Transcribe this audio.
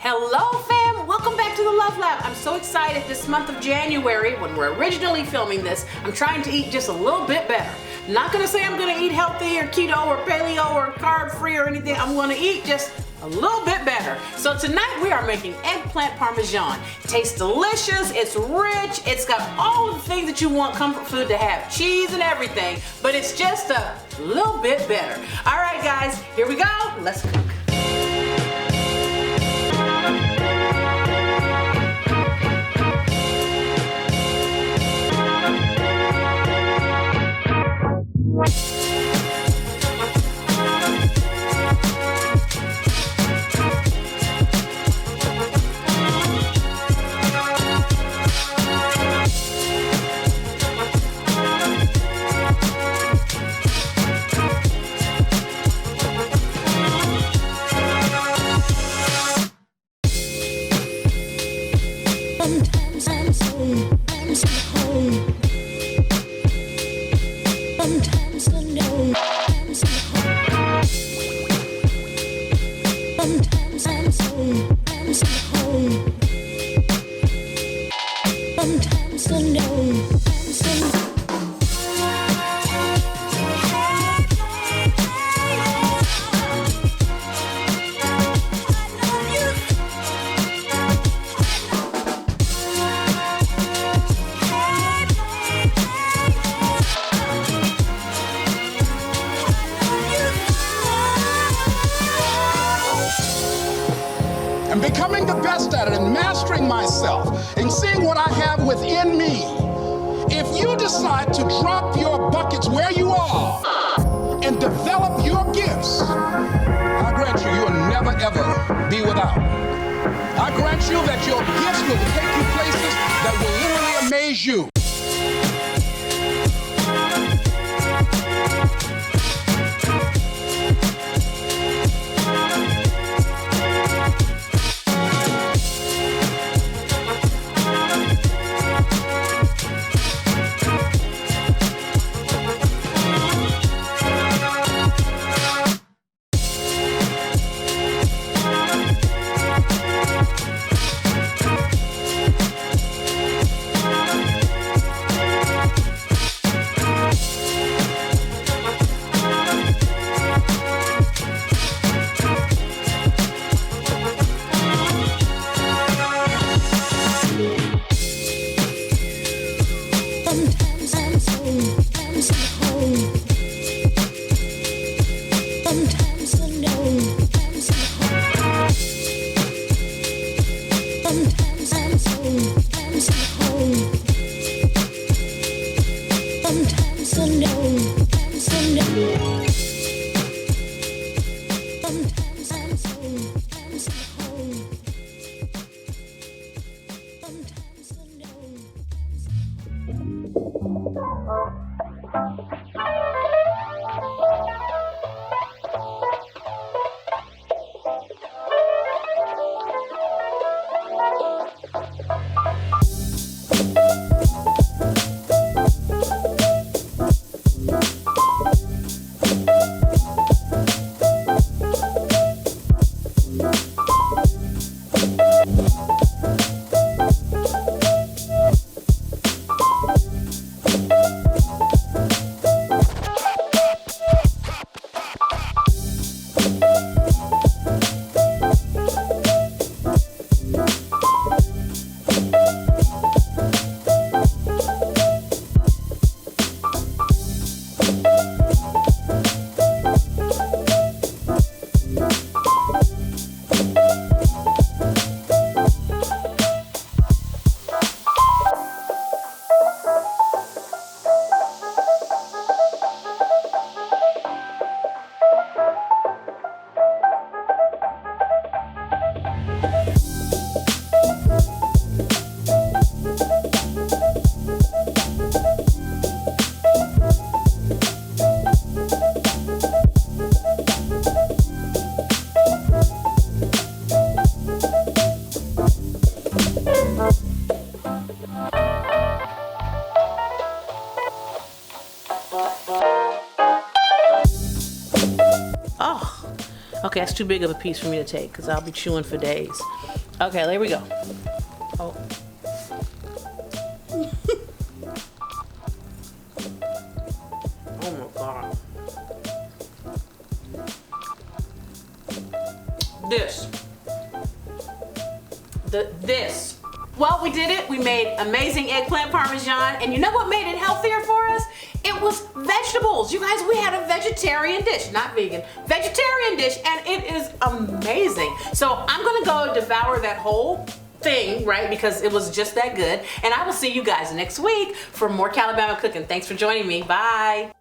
Hello fam, welcome back to the Love Lab. I'm so excited this month of January, when we're originally filming this, I'm trying to eat just a little bit better. Not gonna say I'm gonna eat healthy or keto or paleo or carb free or anything. I'm gonna eat just a little bit better. So tonight we are making eggplant parmesan. It tastes delicious, it's rich, it's got all of the things that you want comfort food to have, cheese and everything, but it's just a little bit better. All right guys, here we go, let's cook. Sometimes I'm so home. Sometimes I know I'm so home. Sometimes I'm so home. Sometimes I know I'm so and becoming the best at it and mastering myself and seeing what I have within me. If you decide to drop your buckets where you are and develop your gifts, I grant you, you'll never ever be without. I grant you that your gifts will take you places that will literally amaze you. Okay, that's too big of a piece for me to take because I'll be chewing for days. Okay, there we go. Oh. Oh my God. This. Well, we did it. We made amazing eggplant parmesan, and you know what made it healthier for us? It was vegetables. You guys, we had a vegetarian dish, not vegan, vegetarian dish, and it is amazing. So I'm gonna go devour that whole thing, right, because it was just that good. And I will see you guys next week for more Calabama cooking. Thanks for joining me. Bye.